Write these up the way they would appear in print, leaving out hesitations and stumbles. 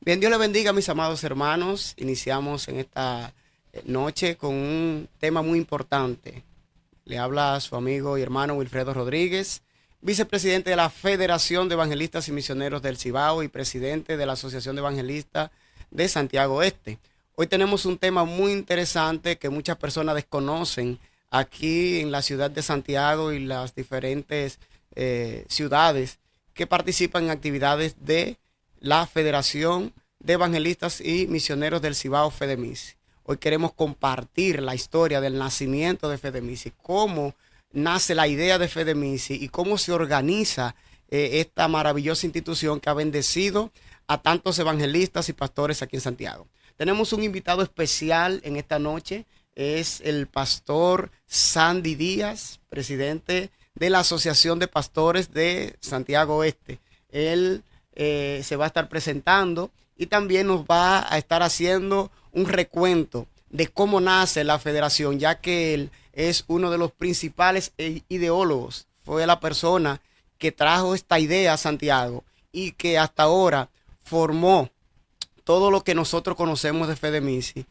Bien, Dios le bendiga, mis amados hermanos. Iniciamos en esta noche con un tema muy importante. Le habla a su amigo y hermano Wilfredo Rodríguez, vicepresidente de la Federación de Evangelistas y Misioneros del Cibao y presidente de la Asociación de Evangelistas de Santiago Este. Hoy tenemos un tema muy interesante que muchas personas desconocen aquí en la ciudad de Santiago y las diferentes ciudades que participan en actividades de la Federación de Evangelistas y Misioneros del Cibao, FEDEMISI. Hoy queremos compartir la historia del nacimiento de FEDEMISI, cómo nace la idea de FEDEMISI y cómo se organiza esta maravillosa institución que ha bendecido a tantos evangelistas y pastores aquí en Santiago. Tenemos un invitado especial en esta noche, es el pastor Sandy Díaz, presidente de la Asociación de Pastores de Santiago Oeste. Él se va a estar presentando y también nos va a estar haciendo un recuento de cómo nace la federación, ya que él es uno de los principales ideólogos, fue la persona que trajo esta idea a Santiago y que hasta ahora formó todo lo que nosotros conocemos de FEDEMISI.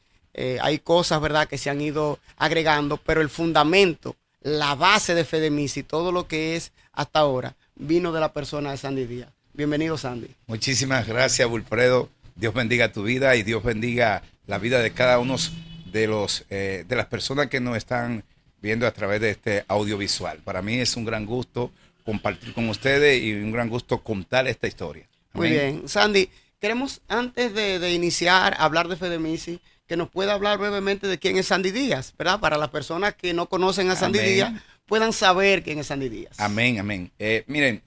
Hay cosas, ¿verdad?, que se han ido agregando, pero el fundamento, la base de FEDEMISI, todo lo que es hasta ahora, vino de la persona de Sandy Díaz. Bienvenido, Sandy. Muchísimas gracias, Wilfredo. Dios bendiga tu vida y Dios bendiga la vida de cada uno de las personas que nos están viendo a través de este audiovisual. Para mí es un gran gusto compartir con ustedes y un gran gusto contar esta historia. Muy Amén. bien. Sandy, queremos antes de iniciar a hablar de FEDEMISI, que nos pueda hablar brevemente de quién es Sandy Díaz, ¿verdad? Para las personas que no conocen a Sandy Díaz, Amén. puedan saber quién es Sandy Díaz. Amén, amén. Miren,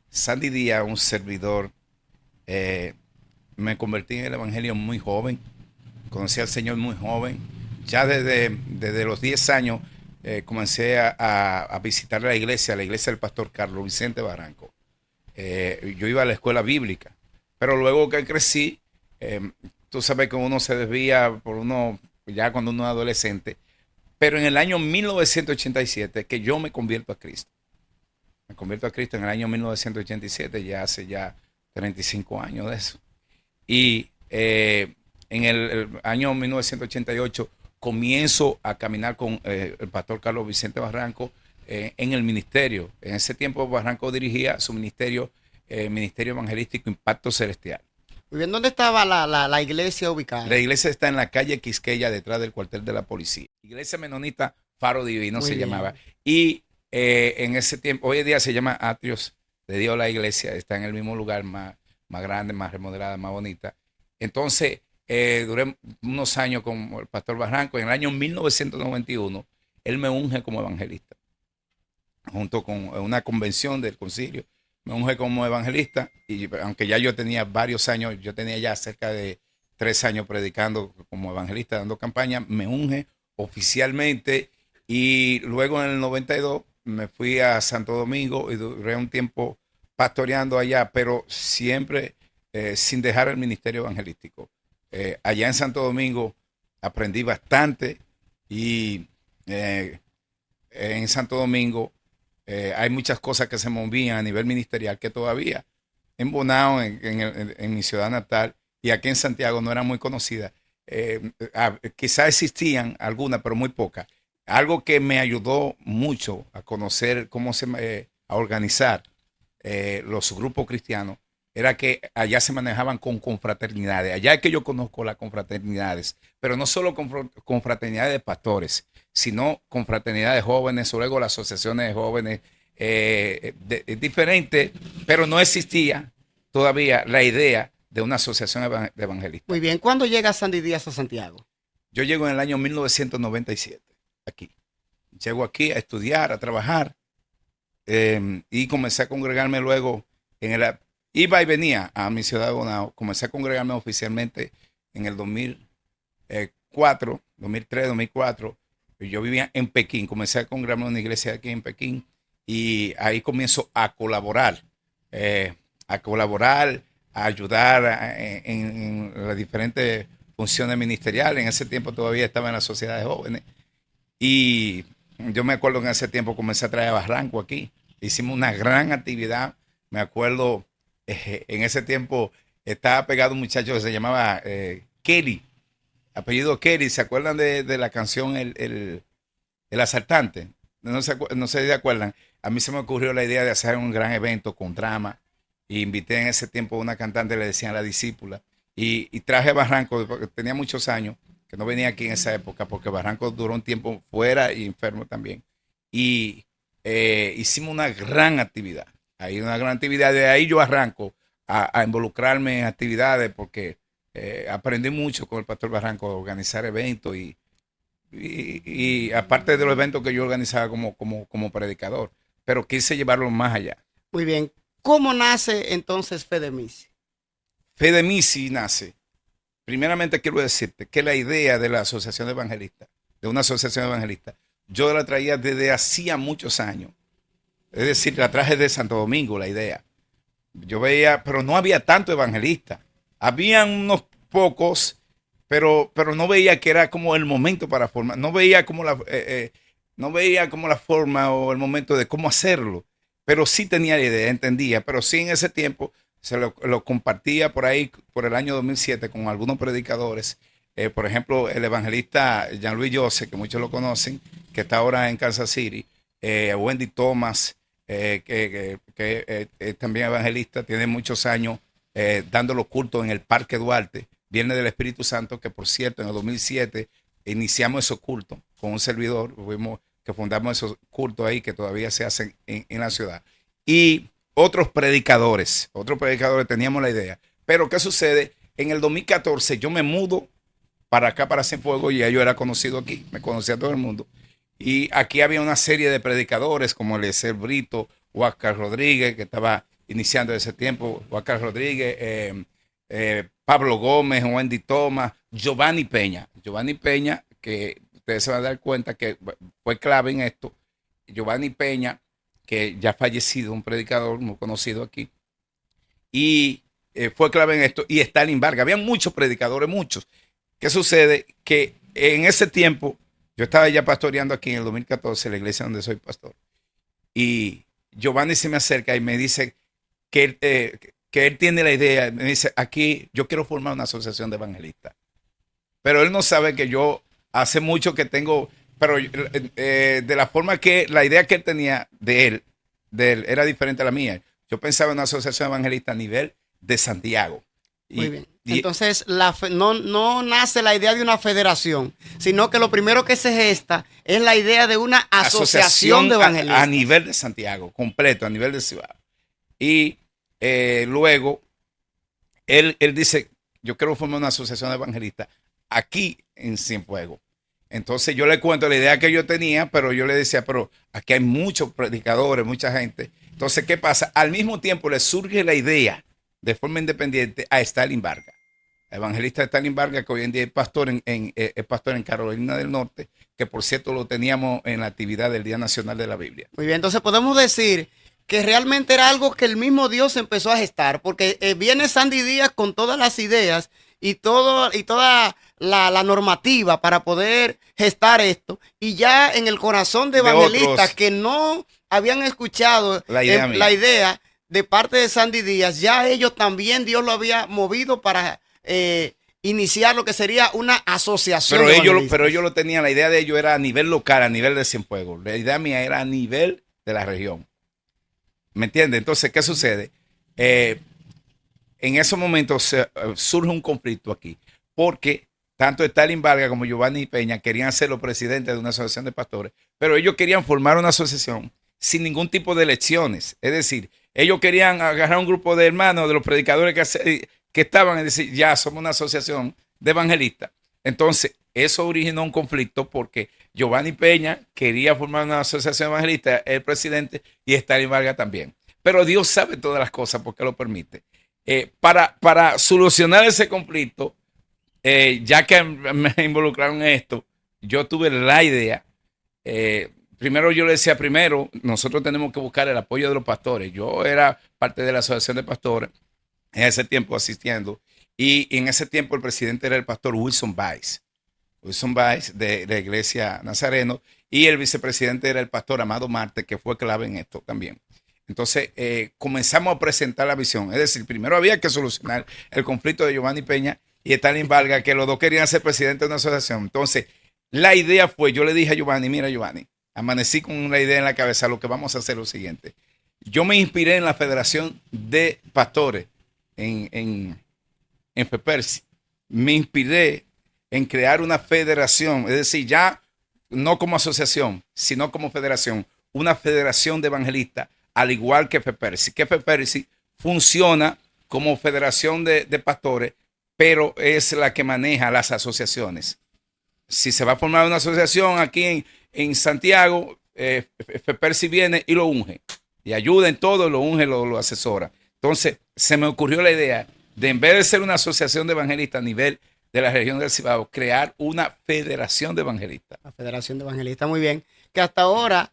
Sandy Díaz, un servidor, eh, me convertí en el Evangelio muy joven, conocí al Señor muy joven. Ya desde los 10 años comencé a visitar la iglesia del pastor Carlos Vicente Barranco. Yo iba a la escuela bíblica, pero luego que crecí, tú sabes que uno se desvía por uno, ya cuando uno es adolescente, pero en el año 1987 que yo me convierto a Cristo. Me convierto a Cristo en el año 1987, ya hace ya 35 años de eso. Y en el año 1988 comienzo a caminar con el pastor Carlos Vicente Barranco en el ministerio. En ese tiempo Barranco dirigía su ministerio, Ministerio Evangelístico Impacto Celestial. Muy bien, ¿dónde estaba la iglesia La ubicada? iglesia está en la calle Quisqueya, detrás del cuartel de la policía. Iglesia Menonita Faro Divino Muy se bien. llamaba. Y en ese tiempo, hoy en día se llama Atrios de Dios la iglesia, está en el mismo lugar, más grande, más remodelada, más bonita. Entonces, duré unos años con el pastor Barranco. En el año 1991, él me unge como evangelista, junto con una convención del concilio. Me unge como evangelista y aunque ya yo tenía varios años, yo tenía ya cerca de 3 años predicando como evangelista, dando campaña, me unge oficialmente y luego en el 92 me fui a Santo Domingo y duré un tiempo pastoreando allá, pero siempre sin dejar el ministerio evangelístico. Allá en Santo Domingo aprendí bastante y eh, en Santo Domingo hay muchas cosas que se movían a nivel ministerial que todavía en Bonao, en mi ciudad natal, y aquí en Santiago no eran muy conocidas. Quizás existían algunas, pero muy pocas. Algo que me ayudó mucho a conocer cómo a organizar los grupos cristianos era que allá se manejaban con confraternidades. Allá es que yo conozco las confraternidades, pero no solo confraternidades de pastores, sino confraternidades de jóvenes, o luego las asociaciones de jóvenes, diferentes, pero no existía todavía la idea de una asociación de Muy evangelistas. bien. ¿Cuándo llega Sandy Díaz a Santiago? Yo llego en el año 1997 aquí. Llego aquí a estudiar, a trabajar, y comencé a congregarme luego en el... Iba y venía a mi ciudad de Bonao, comencé a congregarme oficialmente en el 2004, 2003, 2004. Yo vivía en Pekín, comencé a congregarme en una iglesia aquí en Pekín y ahí comienzo eh, a colaborar, a ayudar en las diferentes funciones ministeriales. En ese tiempo todavía estaba en la sociedad de jóvenes y yo me acuerdo que en ese tiempo comencé a traer a Barranco aquí. Hicimos una gran actividad. Me acuerdo en ese tiempo estaba pegado un muchacho que se llamaba Kelly, apellido Kelly. ¿Se acuerdan de la canción El Asaltante? No sé si se acuerdan. A mí se me ocurrió la idea de hacer un gran evento con drama. Y invité en ese tiempo a una cantante, le decían La Discípula. Y traje a Barranco, porque tenía muchos años que no venía aquí en esa época, porque Barranco duró un tiempo fuera y enfermo también. Y hicimos una gran actividad. Ahí una gran actividad. De ahí yo arranco a involucrarme en actividades, porque aprendí mucho con el Pastor Barranco a organizar eventos y aparte de los eventos que yo organizaba como predicador, pero quise llevarlo más allá. Muy bien. ¿Cómo nace entonces Fedemisi? Fedemisi nace. Primeramente quiero decirte que la idea de la asociación de evangelistas, de una asociación evangelista, yo la traía desde hacía muchos años. Es decir, la traje de Santo Domingo, la idea. Yo veía, pero no había tanto evangelista. Habían unos pocos, pero no veía que era como el momento para formar. No veía como la forma o el momento de cómo hacerlo. Pero sí tenía la idea, entendía. Pero sí en ese tiempo lo compartía por ahí, por el año 2007, con algunos predicadores. Por ejemplo, el evangelista Jean-Louis Joseph, que muchos lo conocen, que está ahora en Kansas City. Wendy Thomas, que es también evangelista, tiene muchos años dando los cultos en el Parque Duarte, Viernes del Espíritu Santo, que por cierto en el 2007 iniciamos esos cultos con un servidor, que fundamos esos cultos ahí que todavía se hacen en la ciudad. Y otros predicadores teníamos la idea. Pero ¿qué sucede? En el 2014 yo me mudo para acá, para Cienfuegos, y ya yo era conocido aquí, me conocía todo el mundo. Y aquí había una serie de predicadores como Eliezer Brito, Huáscar Rodríguez, que estaba iniciando ese tiempo, Huáscar Rodríguez, Pablo Gómez, Wendy Thomas, Giovanni Peña, que ustedes se van a dar cuenta que fue clave en esto. Giovanni Peña, que ya ha fallecido, un predicador muy conocido aquí, y fue clave en esto, y Stalin Vargas. Había muchos predicadores, muchos. ¿Qué sucede? Que en ese tiempo yo estaba ya pastoreando aquí en el 2014, la iglesia donde soy pastor, y Giovanni se me acerca y me dice que él tiene la idea, me dice, aquí yo quiero formar una asociación de evangelistas, pero él no sabe que yo hace mucho que tengo, pero de la forma que, la idea que él tenía de él era diferente a la mía. Yo pensaba en una asociación evangelista a nivel de Santiago. Muy bien. Entonces, no nace la idea de una federación, sino que lo primero que se gesta es la idea de una asociación de evangelistas. A nivel de Santiago, completo, a nivel de ciudad. Y luego, él dice, yo quiero formar una asociación de evangelistas aquí en Cienfuegos. Entonces yo le cuento la idea que yo tenía, pero yo le decía, pero aquí hay muchos predicadores, mucha gente. Entonces, ¿qué pasa? Al mismo tiempo le surge la idea de forma independiente a Stalin Vargas, evangelista Stalin Vargas, que hoy en día es pastor en Carolina del Norte, que por cierto lo teníamos en la actividad del Día Nacional de la Biblia. Muy bien, entonces podemos decir que realmente era algo que el mismo Dios empezó a gestar, porque viene Sandy Díaz con todas las ideas y toda la normativa para poder gestar esto, y ya en el corazón de evangelistas que no habían escuchado la idea de parte de Sandy Díaz, ya ellos también Dios lo había movido para iniciar lo que sería una asociación. Pero ellos lo tenían, la idea de ellos era a nivel local, a nivel de Cienfuegos. La idea mía era a nivel de la región. ¿Me entiendes? Entonces, ¿qué sucede? En esos momentos surge un conflicto aquí, porque tanto Stalin Vargas como Giovanni Peña querían ser los presidentes de una asociación de pastores, pero ellos querían formar una asociación sin ningún tipo de elecciones. Es decir, ellos querían agarrar un grupo de hermanos, de los predicadores que estaban, y decir, ya somos una asociación de evangelistas. Entonces, eso originó un conflicto porque Giovanni Peña quería formar una asociación evangelista, el presidente, y Stalin Vargas también. Pero Dios sabe todas las cosas porque lo permite. Para solucionar ese conflicto, ya que me involucraron en esto, yo tuve la idea. Primero yo le decía, nosotros tenemos que buscar el apoyo de los pastores. Yo era parte de la asociación de pastores en ese tiempo asistiendo, y en ese tiempo el presidente era el pastor Wilson Weiss de la iglesia Nazareno, y el vicepresidente era el pastor Amado Marte, que fue clave en esto también. Entonces comenzamos a presentar la visión. Es decir, primero había que solucionar el conflicto de Giovanni Peña y Stalin Vargas, que los dos querían ser presidente de una asociación. Entonces, la idea fue, yo le dije a Giovanni, mira Giovanni, amanecí con una idea en la cabeza, lo que vamos a hacer es lo siguiente. Yo me inspiré en la Federación de Pastores en FEPERSI. Me inspiré en crear una federación, es decir, ya no como asociación, sino como federación, una federación de evangelistas, al igual que FEPERSI. Que FEPERSI funciona como federación de pastores, pero es la que maneja las asociaciones. Si se va a formar una asociación aquí en Santiago, FEPERSI viene y lo unge. Y ayuda en todo, lo unge, lo asesora. Entonces, se me ocurrió la idea de, en vez de ser una asociación de evangelistas a nivel de la región del Cibao, crear una federación de evangelistas. La Federación de Evangelistas, muy bien. Que hasta ahora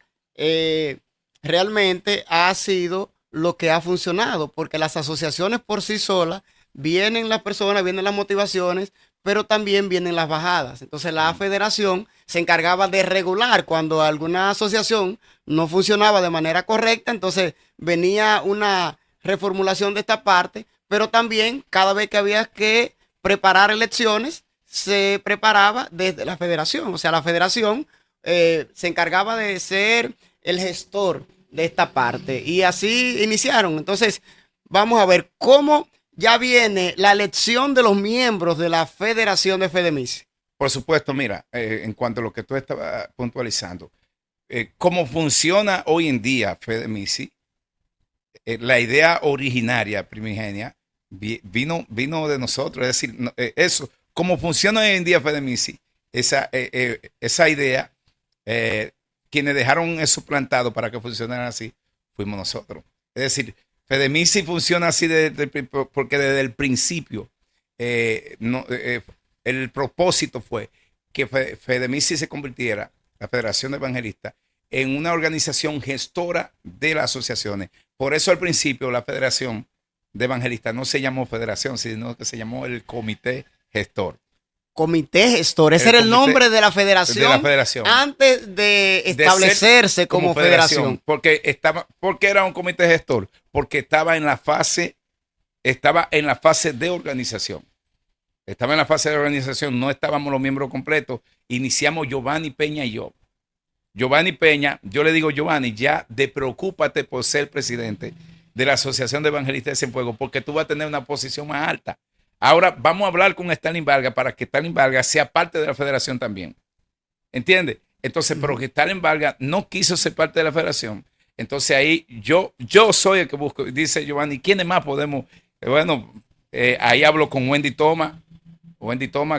realmente ha sido lo que ha funcionado, porque las asociaciones por sí solas, vienen las personas, vienen las motivaciones, pero también vienen las bajadas. Entonces la federación se encargaba de regular cuando alguna asociación no funcionaba de manera correcta, entonces venía una reformulación de esta parte, pero también cada vez que había que preparar elecciones, se preparaba desde la federación. O sea, la federación se encargaba de ser el gestor de esta parte. Y así iniciaron. Entonces, vamos a ver cómo ya viene la elección de los miembros de la Federación de FEDEMISI. Por supuesto, mira, en cuanto a lo que tú estabas puntualizando, cómo funciona hoy en día FEDEMISI, la idea originaria, primigenia, vino de nosotros. Es decir, eso, cómo funciona hoy en día FEDEMISI, esa idea, quienes dejaron eso plantado para que funcionara así, fuimos nosotros. Es decir, FEDEMISI funciona así porque desde el principio el propósito fue que FEDEMISI se convirtiera, la Federación de Evangelistas, en una organización gestora de las asociaciones. Por eso al principio la Federación de Evangelistas no se llamó Federación, sino que se llamó el Comité Gestor. Comité Gestor, ese era el nombre de la federación, antes de establecerse como federación. Porque era un comité gestor, porque estaba en la fase de organización. Estaba en la fase de organización, no estábamos los miembros completos. Iniciamos Giovanni Peña y yo. Giovanni Peña, yo le digo, Giovanni, ya preocúpate por ser presidente de la Asociación de Evangelistas de Cienfuegos, porque tú vas a tener una posición más alta. Ahora vamos a hablar con Stalin Vargas para que Stalin Vargas sea parte de la federación también. ¿Entiendes? Entonces, pero que Stalin Vargas no quiso ser parte de la federación. Entonces ahí yo soy el que busco. Dice Giovanni, ¿quiénes más podemos? Bueno, ahí hablo con Wendy Thomas,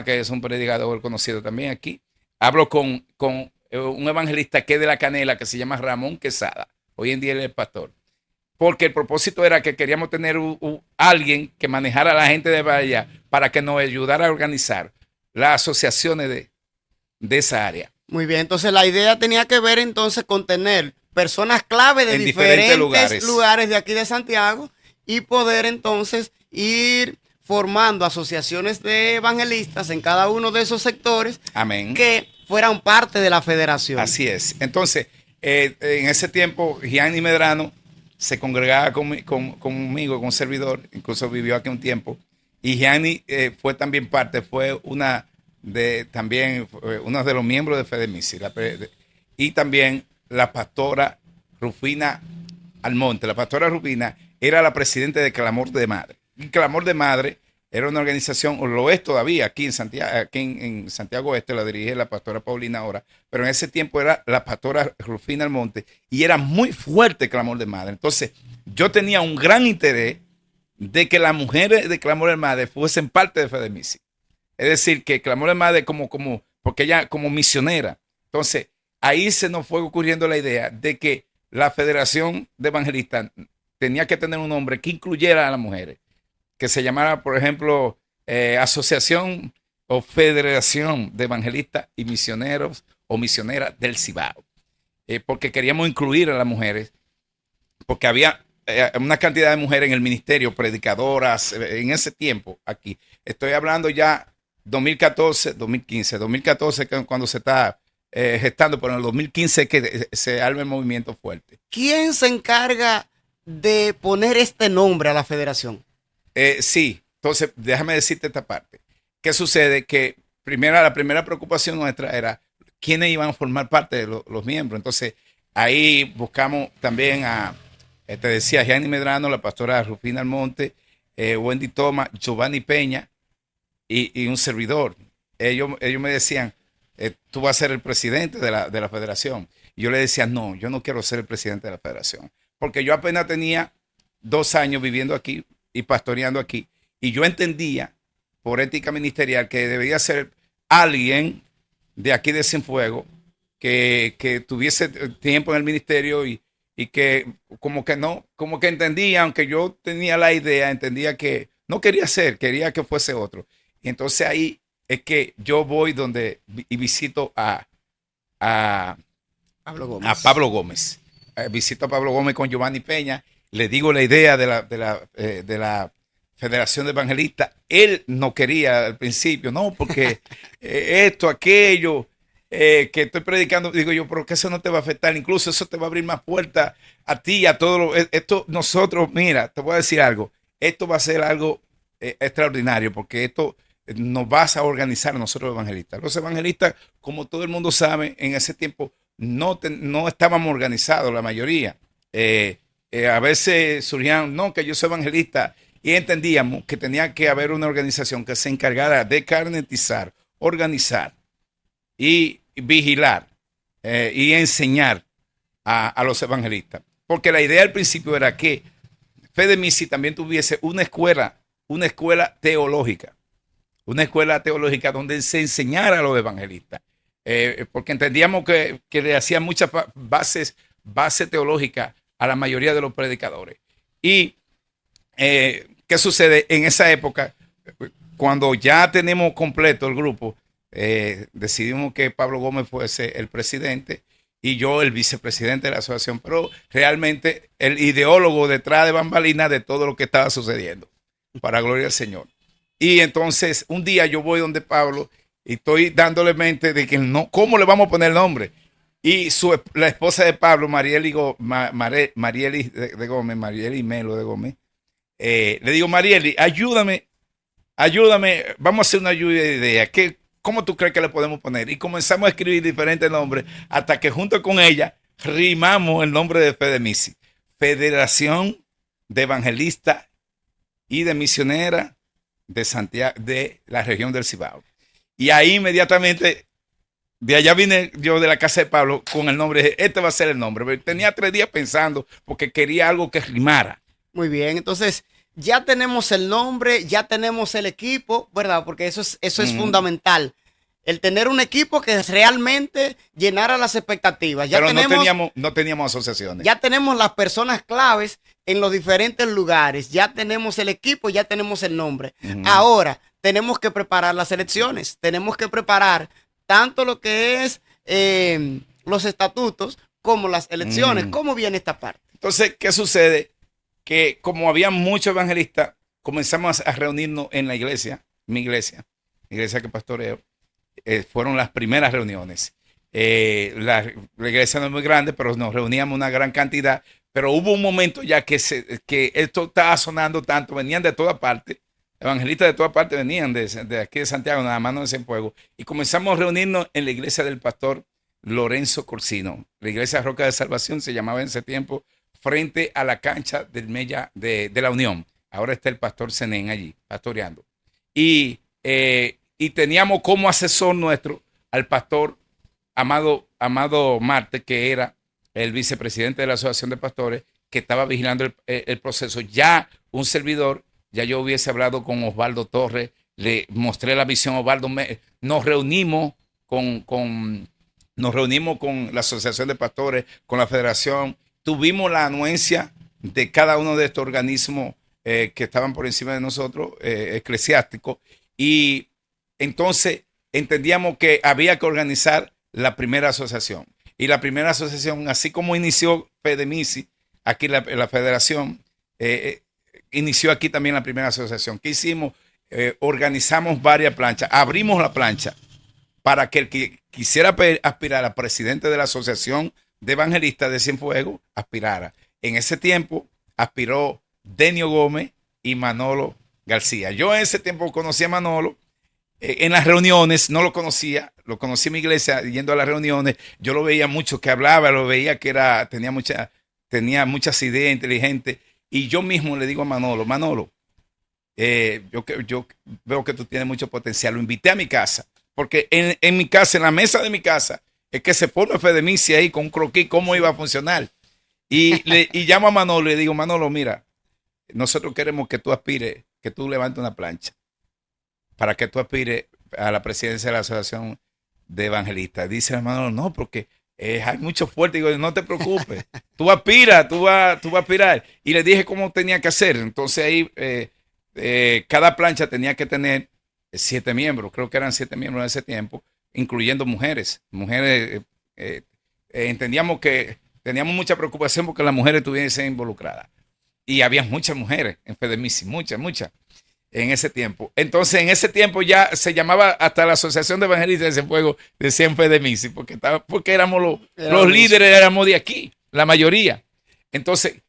que es un predicador conocido también aquí. Hablo con un evangelista que es de La Canela, que se llama Ramón Quesada. Hoy en día él es pastor. Porque el propósito era que queríamos tener alguien que manejara a la gente de allá para que nos ayudara a organizar las asociaciones de esa área. Muy bien, entonces la idea tenía que ver entonces con tener personas clave de diferentes lugares de aquí de Santiago y poder entonces ir formando asociaciones de evangelistas en cada uno de esos sectores. Amén. Que fueran parte de la federación. Así es. Entonces, en ese tiempo, Gianni Medrano se congregaba conmigo, con un servidor, incluso vivió aquí un tiempo, y Gianni fue también parte, fue uno de los miembros de FEDEMISI, y también la pastora Rufina Almonte. La pastora Rufina era la presidenta de Clamor de Madre. Y Clamor de Madre era una organización, o lo es todavía, aquí en Santiago Este, la dirige la pastora Paulina ahora, pero en ese tiempo era la pastora Rufina Almonte y era muy fuerte Clamor de Madre. Entonces, yo tenía un gran interés de que las mujeres de Clamor de Madre fuesen parte de FEDEMISI. Es decir, que Clamor de Madre porque ella como misionera. Entonces, ahí se nos fue ocurriendo la idea de que la Federación de Evangelistas tenía que tener un nombre que incluyera a las mujeres, que se llamara, por ejemplo, Asociación o Federación de Evangelistas y Misioneros o Misioneras del Cibao, porque queríamos incluir a las mujeres, porque había una cantidad de mujeres en el ministerio, predicadoras, en ese tiempo aquí. Estoy hablando ya 2014, 2015. 2014 cuando se está gestando, pero en el 2015 que se arma el movimiento fuerte. ¿Quién se encarga de poner este nombre a la federación? Sí, entonces déjame decirte esta parte. ¿Qué sucede? Que la primera preocupación nuestra era quiénes iban a formar parte de los miembros. Entonces ahí buscamos también te decía, Gianni Medrano, la pastora Rufina Almonte, Wendy Thomas, Giovanni Peña y un servidor. Ellos me decían, tú vas a ser el presidente de la federación. Y yo le decía, no, yo no quiero ser el presidente de la federación, porque yo apenas tenía 2 años viviendo aquí y pastoreando aquí, y yo entendía por ética ministerial que debería ser alguien de aquí de Cienfuegos que tuviese tiempo en el ministerio y que como que entendía, aunque yo tenía la idea, entendía que no quería ser, quería que fuese otro. Y entonces ahí es que yo voy y visito a Pablo Gómez. a Pablo Gómez. Visito a Pablo Gómez con Giovanni Peña, le digo la idea de la Federación de Evangelistas. Él no quería al principio, no, porque esto, aquello, que estoy predicando, digo yo, pero que eso no te va a afectar, incluso eso te va a abrir más puertas a ti y a todos. Esto nosotros, mira, te voy a decir algo, esto va a ser algo extraordinario, porque esto nos vas a organizar a nosotros evangelistas. Los evangelistas, como todo el mundo sabe, en ese tiempo no estábamos organizados, la mayoría. A veces surgían, no, que yo soy evangelista, y entendíamos que tenía que haber una organización que se encargara de carnetizar, organizar y vigilar y enseñar a los evangelistas. Porque la idea al principio era que Fedemisi también tuviese una escuela teológica. Una escuela teológica donde se enseñara a los evangelistas. Porque entendíamos que le hacían muchas base teológica a la mayoría de los predicadores. Y ¿qué sucede? En esa época, cuando ya tenemos completo el grupo, decidimos que Pablo Gómez fuese el presidente y yo el vicepresidente de la asociación, pero realmente el ideólogo detrás de bambalinas de todo lo que estaba sucediendo, para gloria al Señor. Y entonces un día yo voy donde Pablo y estoy dándole mente de que no, ¿cómo le vamos a poner el nombre? Y la esposa de Pablo, Marieli de Gómez, Marieli Melo de Gómez, le digo, Marieli, ayúdame, vamos a hacer una lluvia de ideas. ¿Cómo tú crees que le podemos poner? Y comenzamos a escribir diferentes nombres hasta que junto con ella rimamos el nombre de Fedemisi, Federación de Evangelistas y de Misioneras de Santiago, de la región del Cibao. Y ahí inmediatamente, de allá vine yo de la casa de Pablo con el nombre, este va a ser el nombre. Tenía 3 días pensando porque quería algo que rimara. Muy bien, entonces ya tenemos el nombre, ya tenemos el equipo, ¿verdad? Porque eso es fundamental. El tener un equipo que realmente llenara las expectativas. Pero no teníamos asociaciones. Ya tenemos las personas claves en los diferentes lugares. Ya tenemos el equipo, ya tenemos el nombre. Ahora tenemos que preparar las elecciones. Tenemos que preparar tanto lo que es los estatutos como las elecciones. ¿Cómo viene esta parte? Entonces, ¿qué sucede? Que como había muchos evangelistas, comenzamos a reunirnos en la iglesia, mi iglesia que pastoreo. Fueron las primeras reuniones. La iglesia no es muy grande, pero nos reuníamos una gran cantidad. Pero hubo un momento ya que esto estaba sonando tanto, venían de toda parte, evangelistas de toda parte venían de aquí de Santiago, nada más no de Cienfuegos, y comenzamos a reunirnos en la iglesia del pastor Lorenzo Corsino. La iglesia Roca de Salvación se llamaba en ese tiempo, frente a la cancha del Mella de la Unión. Ahora está el pastor Zenén allí, pastoreando. Y teníamos como asesor nuestro al pastor Amado Marte, que era el vicepresidente de la Asociación de Pastores, que estaba vigilando el proceso. Ya un servidor, ya yo hubiese hablado con Osvaldo Torres, le mostré la visión a Osvaldo. Nos reunimos con la Asociación de Pastores, con la Federación. Tuvimos la anuencia de cada uno de estos organismos que estaban por encima de nosotros, eclesiásticos, y entonces entendíamos que había que organizar la primera asociación. Y la primera asociación, así como inició Fedemisi, aquí la federación, inició aquí también la primera asociación. ¿Qué hicimos? Organizamos varias planchas, abrimos la plancha para que el que quisiera aspirar a presidente de la Asociación de Evangelistas de Cienfuegos aspirara. En ese tiempo aspiró Denio Gómez y Manolo García. Yo en ese tiempo conocí a Manolo en las reuniones, no lo conocía, lo conocí en mi iglesia yendo a las reuniones. Yo lo veía mucho que hablaba, lo veía que tenía muchas ideas inteligentes. Y yo mismo le digo a Manolo, yo veo que tú tienes mucho potencial. Lo invité a mi casa, porque en mi casa, en la mesa de mi casa, es que se forma Fedemici ahí con un croquis, cómo iba a funcionar. Y llamo a Manolo y le digo, Manolo, mira, nosotros queremos que tú aspires, que tú levantes una plancha para que tú aspires a la presidencia de la Asociación de Evangelistas. Dice el Manolo, no, porque hay mucho fuerte. Digo, no te preocupes, tú aspiras, tú vas a aspirar. Y le dije cómo tenía que hacer. Entonces ahí cada plancha tenía que tener 7 miembros, creo que eran 7 miembros en ese tiempo, incluyendo mujeres. Entendíamos que teníamos mucha preocupación porque las mujeres estuviesen involucradas. Y había muchas mujeres en Fedemici, muchas en ese tiempo. Entonces, en ese tiempo ya se llamaba hasta la Asociación de Evangelistas de Cienfuegos, decían Fedemici, porque éramos los líderes, éramos de aquí, la mayoría. Entonces,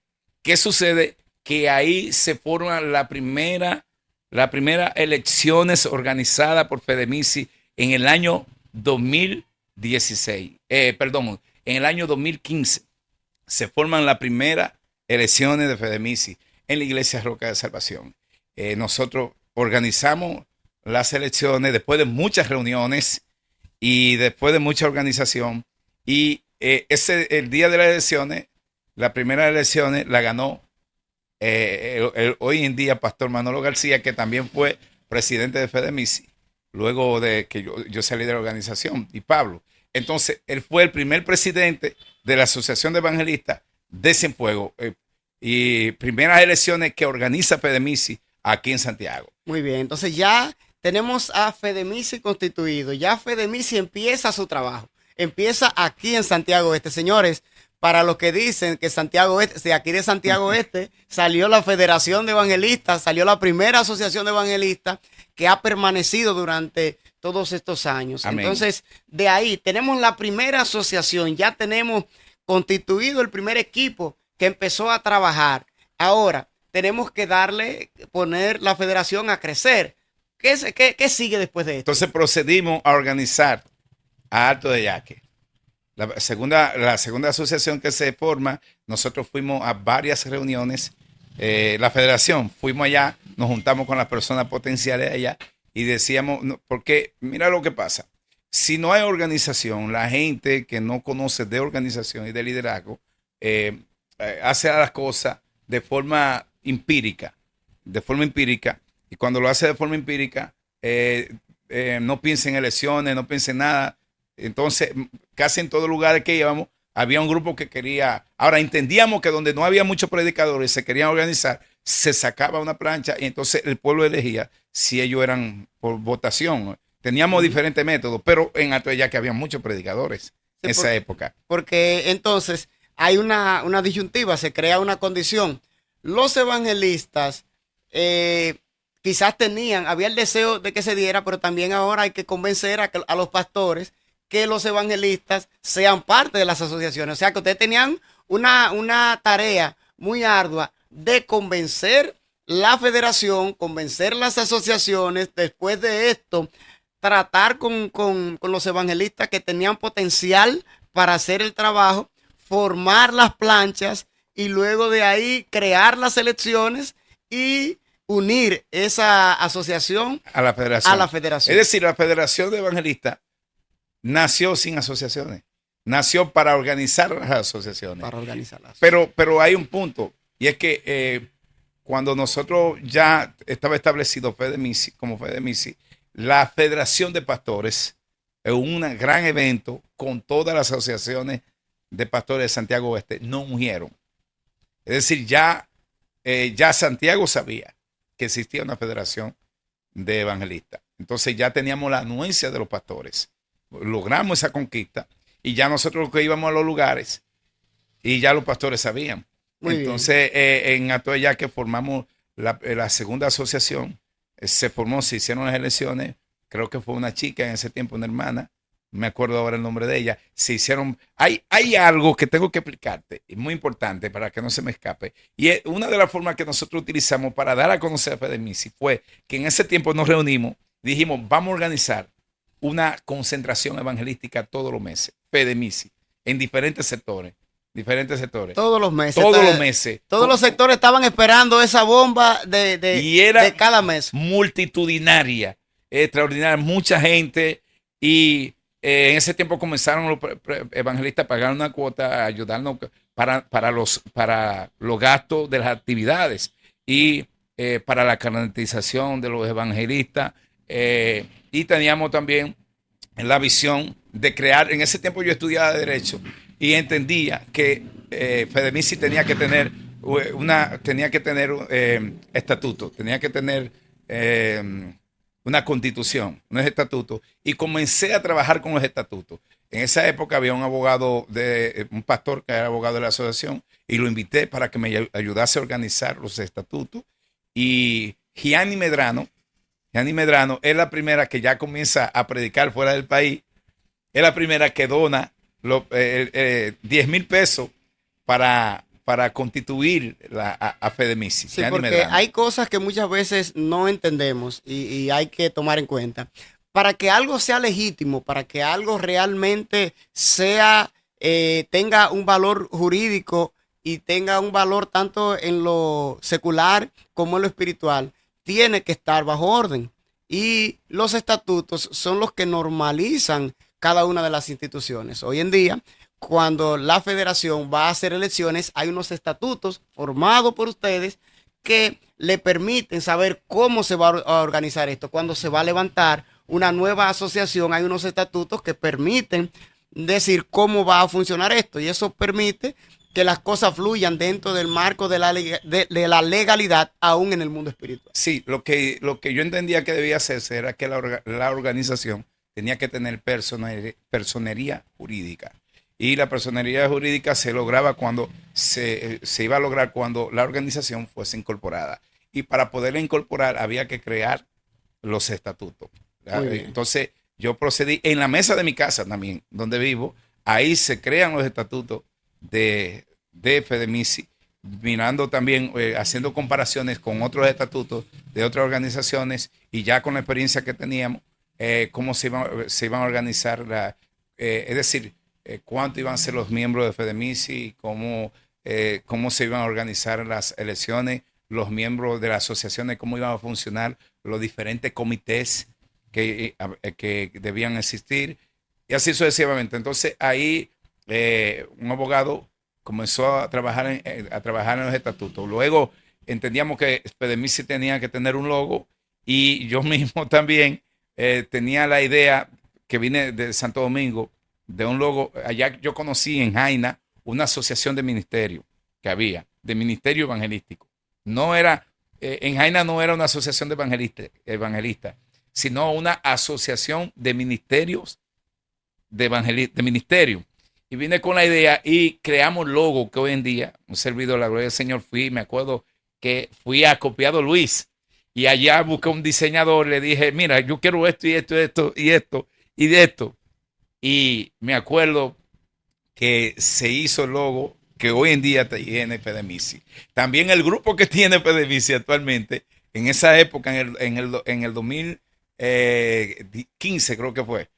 ¿qué sucede? Que ahí se forma la primera elecciones organizada por Fedemici en el año 2016. En el año 2015 se forman las primeras elecciones de Fedemici en la Iglesia Roca de Salvación. Nosotros organizamos las elecciones después de muchas reuniones y después de mucha organización. Y el día de las elecciones, las primeras elecciones la ganó hoy en día Pastor Manolo García, que también fue presidente de Fedemici, luego de que yo salí de la organización, y Pablo. Entonces, él fue el primer presidente de la Asociación de Evangelistas de Cienfuegos y primeras elecciones que organiza Fedemici aquí en Santiago. Muy bien, entonces ya tenemos a Fedemici constituido, ya Fedemici empieza su trabajo, empieza aquí en Santiago Este. Señores, para los que dicen que Santiago Este, si aquí de Santiago Este salió la Federación de Evangelistas, salió la primera asociación de evangelistas que ha permanecido durante todos estos años. Amén. Entonces, de ahí tenemos la primera asociación, ya tenemos constituido el primer equipo que empezó a trabajar. Ahora, tenemos que poner la federación a crecer. ¿Qué sigue después de esto? Entonces procedimos a organizar a Alto de Yaque. La segunda asociación que se forma, nosotros fuimos a varias reuniones. La federación, fuimos allá, nos juntamos con las personas potenciales allá y decíamos, porque mira lo que pasa. Si no hay organización, la gente que no conoce de organización y de liderazgo hace las cosas de forma empírica, y cuando lo hace de forma empírica, no piensa en elecciones, no piensa en nada. Entonces, casi en todos los lugares que íbamos, había un grupo que quería. Ahora, entendíamos que donde no había muchos predicadores, se querían organizar, se sacaba una plancha y entonces el pueblo elegía si ellos eran por votación. Teníamos diferentes métodos, pero en Alto de Yaque había muchos predicadores en esa época. Porque entonces hay una disyuntiva, se crea una condición. Los evangelistas quizás había el deseo de que se diera, pero también ahora hay que convencer a los pastores que los evangelistas sean parte de las asociaciones. O sea, que ustedes tenían una tarea muy ardua de convencer la federación, convencer las asociaciones. Después de esto, tratar con los evangelistas que tenían potencial para hacer el trabajo, formar las planchas y luego de ahí crear las elecciones y unir esa asociación a la federación. Es decir, la Federación de Evangelistas nació sin asociaciones. Nació para organizar las asociaciones. Para organizarlas. Pero hay un punto, y es que cuando nosotros ya estaba establecido Fedemici, como Fedemici, la Federación de Pastores es un gran evento con todas las asociaciones de pastores de Santiago Oeste, no ungieron. Es decir, ya Santiago sabía que existía una federación de evangelistas. Entonces ya teníamos la anuencia de los pastores. Logramos esa conquista y ya nosotros que íbamos a los lugares y ya los pastores sabían. Muy Entonces en Alto de Yaque formamos la segunda asociación. Se hicieron las elecciones. Creo que fue una chica en ese tiempo, una hermana, me acuerdo ahora el nombre de ella, se hicieron, hay algo que tengo que explicarte, es muy importante para que no se me escape, y es una de las formas que nosotros utilizamos para dar a conocer a Fedemisi fue que en ese tiempo nos reunimos, dijimos, vamos a organizar una concentración evangelística todos los meses, Fedemisi, en diferentes sectores, Todos los meses. todos los meses. Todos los sectores estaban esperando esa bomba Y era de cada mes. multitudinaria, extraordinaria, mucha gente. Y en ese tiempo comenzaron los evangelistas a pagar una cuota, a ayudarnos para los gastos de las actividades y para la canalización de los evangelistas. Y teníamos también la visión de crear, en ese tiempo yo estudiaba Derecho y entendía que Fedemisi tenía que tener estatuto, tenía que tener una constitución, unos estatutos, y comencé a trabajar con los estatutos. En esa época había un abogado, un pastor que era abogado de la asociación, y lo invité para que me ayudase a organizar los estatutos. Y Gianni Medrano es la primera que ya comienza a predicar fuera del país, es la primera que dona 10,000 pesos para constituir a Fedemisi. Sí, porque hay cosas que muchas veces no entendemos y hay que tomar en cuenta. Para que algo sea legítimo, para que algo realmente tenga un valor jurídico y tenga un valor tanto en lo secular como en lo espiritual, tiene que estar bajo orden. Y los estatutos son los que normalizan cada una de las instituciones. Hoy en día, cuando la federación va a hacer elecciones, hay unos estatutos formados por ustedes que le permiten saber cómo se va a organizar esto. Cuando se va a levantar una nueva asociación, hay unos estatutos que permiten decir cómo va a funcionar esto. Y eso permite que las cosas fluyan dentro del marco de la legalidad, aún en el mundo espiritual. Sí, lo que yo entendía que debía hacerse era que la organización tenía que tener personería jurídica. Y la personería jurídica se lograba cuando se iba a lograr cuando la organización fuese incorporada. Y para poderla incorporar había que crear los estatutos. Entonces yo procedí en la mesa de mi casa también, donde vivo, ahí se crean los estatutos de Fedemisi, mirando también, haciendo comparaciones con otros estatutos de otras organizaciones y ya con la experiencia que teníamos, cómo se iban a organizar, es decir, cuánto iban a ser los miembros de Fedemisi, cómo se iban a organizar las elecciones, los miembros de las asociaciones, cómo iban a funcionar los diferentes comités que debían existir, y así sucesivamente. Entonces ahí un abogado comenzó a trabajar en los estatutos. Luego entendíamos que Fedemisi tenía que tener un logo, y yo mismo también tenía la idea, que vine de Santo Domingo, de un logo. Allá yo conocí en Jaina una asociación de ministerio que había, de ministerio evangelístico. No era, en Jaina no era una asociación de evangelistas, sino una asociación de ministerios de ministerio. Y vine con la idea y creamos logo que hoy en día, un servidor de la gloria del Señor, me acuerdo que fui a Copiado Luis, y allá busqué un diseñador, le dije, mira, yo quiero esto y esto y esto y esto y de esto. Y me acuerdo que se hizo el logo que hoy en día tiene Fedemisi. También el grupo que tiene Fedemisi actualmente, en esa época, en el 2015 creo que fue,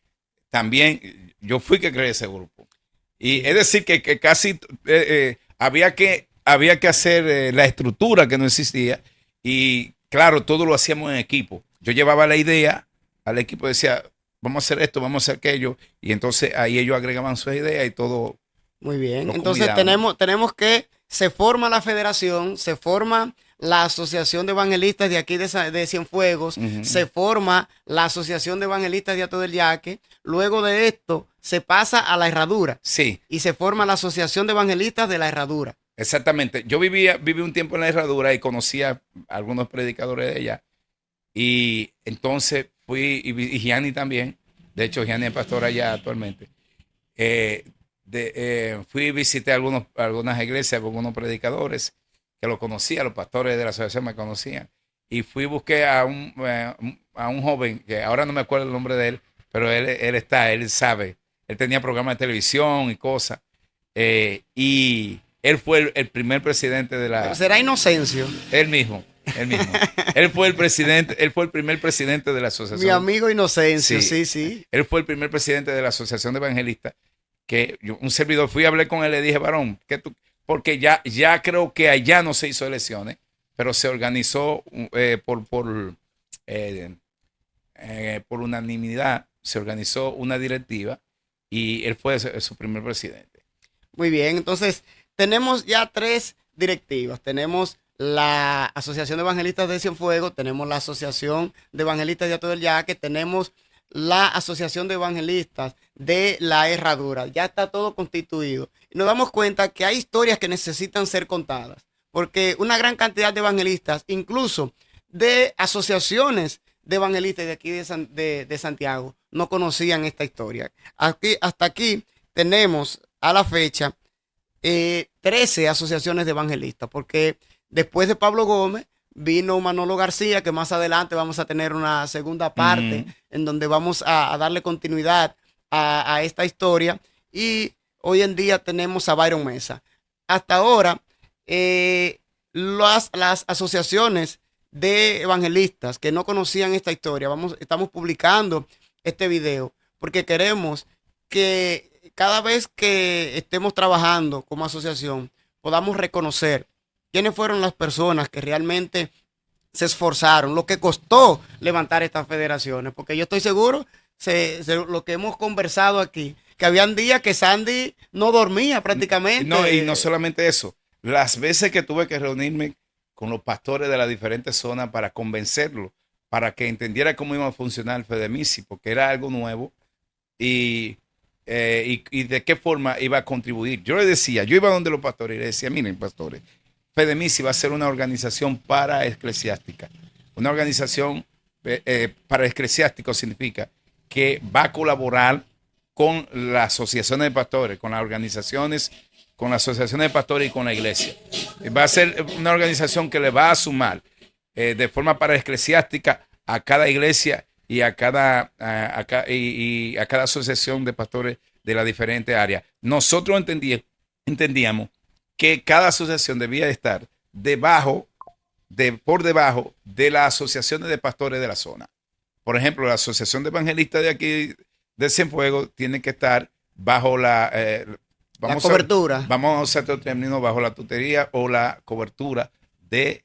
también yo fui que creé ese grupo. Y es decir, que casi había que hacer la estructura que no existía, y claro, todo lo hacíamos en equipo. Yo llevaba la idea al equipo, decía, vamos a hacer esto, vamos a hacer aquello, y entonces ahí ellos agregaban sus ideas y todo. Muy bien, entonces tenemos que se forma la federación, se forma la Asociación de Evangelistas de aquí de Cienfuegos, se forma la Asociación de Evangelistas de Hato del Yaque. Luego de esto se pasa a la Herradura. Sí. Y se forma la Asociación de Evangelistas de la Herradura. Exactamente. Yo viví un tiempo en la Herradura y conocía a algunos predicadores de allá. Y entonces fui, y Gianni también. De hecho, Gianni es pastor allá actualmente. Fui y visité algunas iglesias, algunos predicadores que lo conocía, los pastores de la asociación me conocían. Y fui y busqué a un joven, que ahora no me acuerdo el nombre de él, pero él sabe. Él tenía programas de televisión y cosas. Y él fue el primer presidente de la... ¿Será Inocencio? Él mismo, él mismo. Él fue el primer presidente de la asociación. Mi amigo Inocencio, Sí. sí. Él fue el primer presidente de la Asociación de Evangelistas. Que un servidor fui a hablar con él, le dije, varón, porque ya creo que allá no se hizo elecciones, pero se organizó por unanimidad, se organizó una directiva y él fue su primer presidente. Muy bien, entonces tenemos ya 3 directivas. Tenemos la Asociación de Evangelistas de Cienfuegos, tenemos la Asociación de Evangelistas de Hato del Yaque, tenemos la Asociación de Evangelistas de la Herradura. Ya está todo constituido. Y nos damos cuenta que hay historias que necesitan ser contadas, porque una gran cantidad de evangelistas, incluso de asociaciones de evangelistas de aquí de Santiago, no conocían esta historia. Hasta aquí tenemos a la fecha 13 asociaciones de evangelistas, porque después de Pablo Gómez vino Manolo García, que más adelante vamos a tener una segunda parte en donde vamos a darle continuidad a esta historia. Y hoy en día tenemos a Byron Mesa. Hasta ahora, las asociaciones de evangelistas que no conocían esta historia, estamos publicando este video porque queremos que cada vez que estemos trabajando como asociación podamos reconocer quiénes fueron las personas que realmente se esforzaron, lo que costó levantar estas federaciones, porque yo estoy seguro, lo que hemos conversado aquí, que habían días que Sandy no dormía prácticamente. No, y no solamente eso, las veces que tuve que reunirme con los pastores de las diferentes zonas para convencerlos, para que entendiera cómo iba a funcionar el Fedemisi, porque era algo nuevo y de qué forma iba a contribuir. Yo iba donde los pastores y les decía, miren, pastores, Fedemisi va a ser una organización para eclesiástica. Una organización para eclesiásticos significa que va a colaborar con las asociaciones de pastores, con las organizaciones, con las asociaciones de pastores y con la iglesia. Va a ser una organización que le va a sumar de forma para eclesiástica a cada iglesia y a cada asociación de pastores de las diferentes áreas. Nosotros entendíamos que cada asociación debía estar por debajo de las asociaciones de pastores de la zona. Por ejemplo, la asociación de evangelistas de aquí de Cienfuegos tiene que estar bajo la cobertura. Vamos a usar otro término, bajo la tutoría o la cobertura de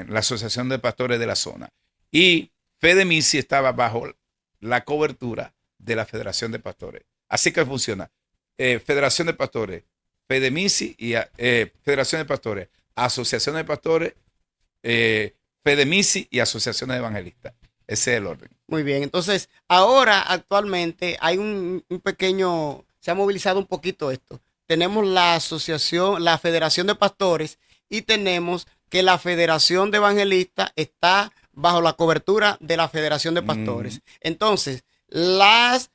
la asociación de pastores de la zona. Y Fedemisi estaba bajo la cobertura de la Federación de Pastores. Así que funciona. Federación de Pastores, Fedemisi y Federación de Pastores, Asociación de Pastores, Fedemisi y Asociaciones de Evangelistas. Ese es el orden. Muy bien, entonces ahora actualmente hay un pequeño, se ha movilizado un poquito esto. Tenemos la asociación, la Federación de Pastores y tenemos que la Federación de Evangelistas está bajo la cobertura de la Federación de Pastores. Entonces, las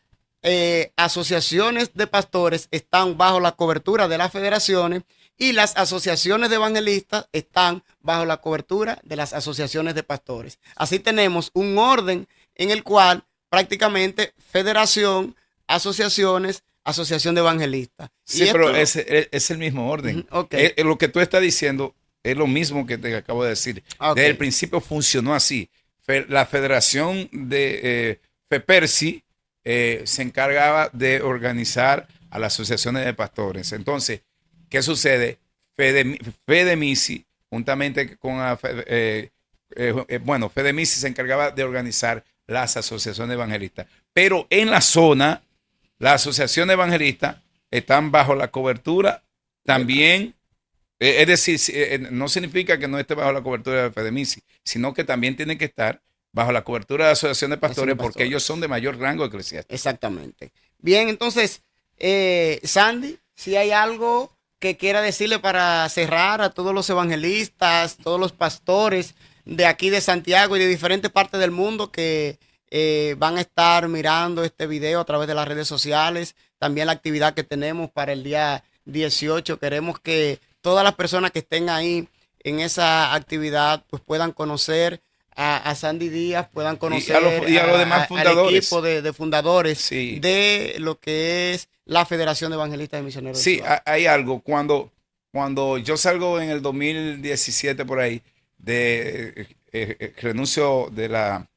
asociaciones de pastores están bajo la cobertura de las federaciones y las asociaciones de evangelistas están bajo la cobertura de las asociaciones de pastores. Así tenemos un orden en el cual prácticamente federación, asociaciones, asociación de evangelistas. Sí, pero es el mismo orden. Okay. Lo que tú estás diciendo es lo mismo que te acabo de decir. Okay. Desde el principio funcionó así. La federación de FEPERSI se encargaba de organizar a las asociaciones de pastores. Entonces, ¿qué sucede? Fedemisi, juntamente con Fedemisi se encargaba de organizar las asociaciones evangelistas. Pero en la zona, las asociaciones evangelistas están bajo la cobertura también. Es decir, no significa que no esté bajo la cobertura de Fedemisi, sino que también tienen que estar bajo la cobertura de la Asociación de Pastores porque ellos son de mayor rango eclesiástico. Exactamente. Bien, entonces, Sandy, si hay algo que quiera decirle para cerrar a todos los evangelistas, todos los pastores de aquí de Santiago y de diferentes partes del mundo que van a estar mirando este video a través de las redes sociales, también la actividad que tenemos para el día 18. Queremos que todas las personas que estén ahí en esa actividad pues puedan conocer a Sandy Díaz, puedan Y conocer y a los demás al fundadores. equipo de fundadores Sí. de lo que es la Federación de Evangelistas y Misioneros del Sí, Cibao. hay algo. Cuando yo salgo en el 2017 por ahí, renuncio de la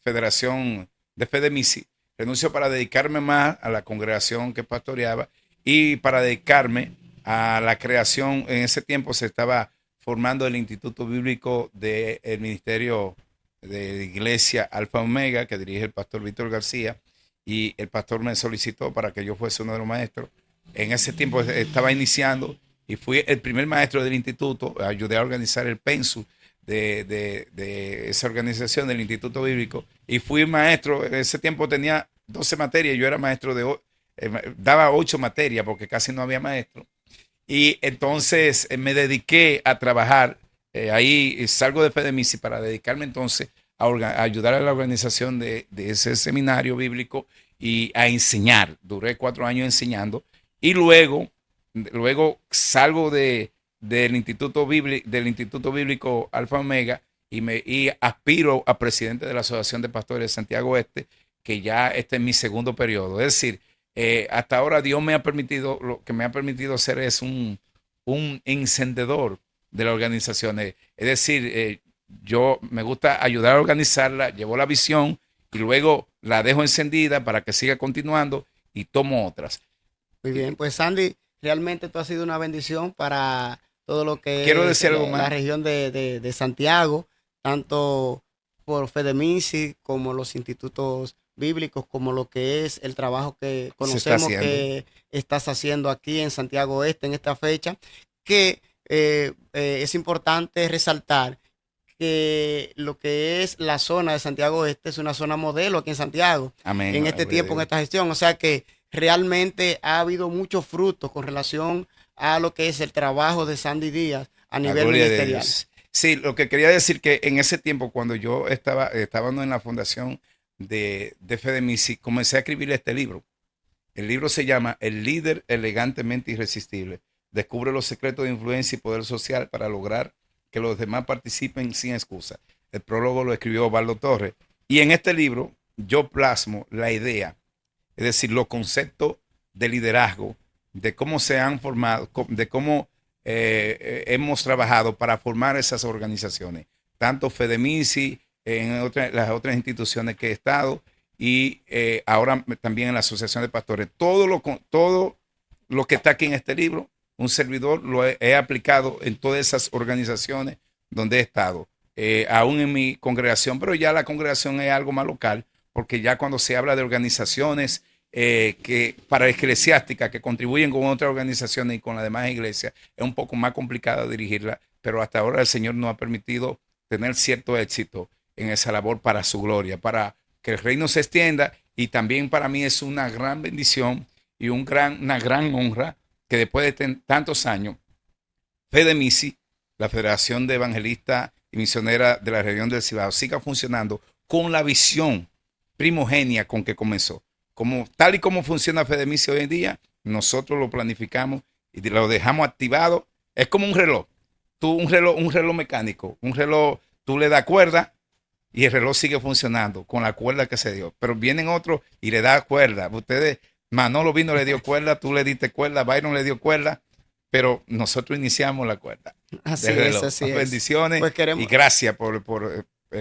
Federación de Fedemisi, renuncio para dedicarme más a la congregación que pastoreaba y para dedicarme a la creación. En ese tiempo se estaba formando el Instituto Bíblico del Ministerio de Iglesia Alfa Omega, que dirige el pastor Víctor García, y el pastor me solicitó para que yo fuese uno de los maestros. En ese tiempo estaba iniciando y fui el primer maestro del instituto. Ayudé a organizar el pensu de esa organización del Instituto Bíblico y fui maestro. En ese tiempo tenía 12 materias, yo era maestro daba 8 materias porque casi no había maestro. Y entonces me dediqué a trabajar. Ahí salgo de Fedemisi para dedicarme entonces a ayudar a la organización de ese seminario bíblico y a enseñar. Duré 4 años enseñando y luego salgo del Instituto Bíblico Alfa Omega y aspiro a presidente de la Asociación de Pastores de Santiago Este, que ya este es mi segundo periodo. Es decir, hasta ahora Dios me ha permitido, lo que me ha permitido hacer es un encendedor de las organizaciones. Es decir, yo me gusta ayudar a organizarla, llevo la visión y luego la dejo encendida para que siga continuando y tomo otras. Muy bien, pues Sandy, realmente tú has sido una bendición para todo lo que Quiero es decir algo la más. región de Santiago, tanto por Fedemisi como los institutos bíblicos, como lo que es el trabajo que Se está conocemos haciendo. que estás haciendo aquí en Santiago Oeste en esta fecha, que es importante resaltar que lo que es la zona de Santiago Oeste es una zona modelo aquí en Santiago, Amén. en este tiempo, en esta gestión. O sea que realmente ha habido muchos frutos con relación a lo que es el trabajo de Sandy Díaz a La nivel gloria de ministerial. Dios. Sí, lo que quería decir que en ese tiempo, cuando yo estaba en la fundación de Fedemisi, comencé a escribir este libro. El libro se llama El líder elegantemente irresistible. Descubre los secretos de influencia y poder social para lograr que los demás participen sin excusa. El prólogo lo escribió Osvaldo Torres. Y en este libro yo plasmo la idea, es decir, los conceptos de liderazgo, de cómo se han formado, de cómo hemos trabajado para formar esas organizaciones, tanto Fedemisi, las otras instituciones que he estado y ahora también en la Asociación de Pastores. Todo lo que está aquí en este libro, un servidor lo he aplicado en todas esas organizaciones donde he estado, aún en mi congregación, pero ya la congregación es algo más local, porque ya cuando se habla de organizaciones que para eclesiásticas que contribuyen con otras organizaciones y con las demás iglesias, es un poco más complicado dirigirla, pero hasta ahora el Señor nos ha permitido tener cierto éxito en esa labor para su gloria, para que el reino se extienda, y también para mí es una gran bendición y una gran honra que después de tantos años, Fedemisi, la Federación de Evangelistas y Misioneras de la región del Cibao, siga funcionando con la visión primogenia con que comenzó. Tal y como funciona Fedemisi hoy en día, nosotros lo planificamos y lo dejamos activado. Es como un reloj. Un reloj mecánico, un reloj, tú le das cuerda y el reloj sigue funcionando con la cuerda que se dio. Pero vienen otros y le da cuerda. Ustedes, Manolo vino, le dio cuerda, tú le diste cuerda, Byron le dio cuerda, pero nosotros iniciamos la cuerda Así del es, reloj. así es. Bendiciones Pues y queremos, gracias por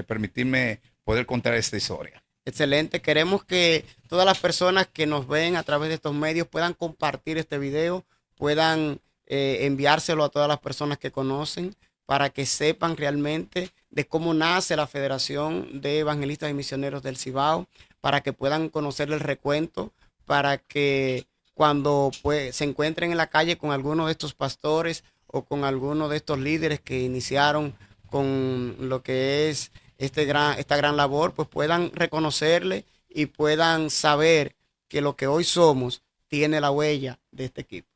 permitirme poder contar esta historia. excelente. Queremos que todas las personas que nos ven a través de estos medios puedan compartir este video, puedan enviárselo a todas las personas que conocen para que sepan realmente de cómo nace la Federación de Evangelistas y Misioneros del Cibao, para que puedan conocer el recuento, para que cuando pues, se encuentren en la calle con alguno de estos pastores o con alguno de estos líderes que iniciaron con lo que es esta gran labor, pues puedan reconocerle y puedan saber que lo que hoy somos tiene la huella de este equipo.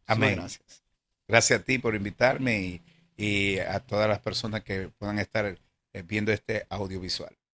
Muchísimas Amén. gracias. Gracias a ti por invitarme y a todas las personas que puedan estar viendo este audiovisual.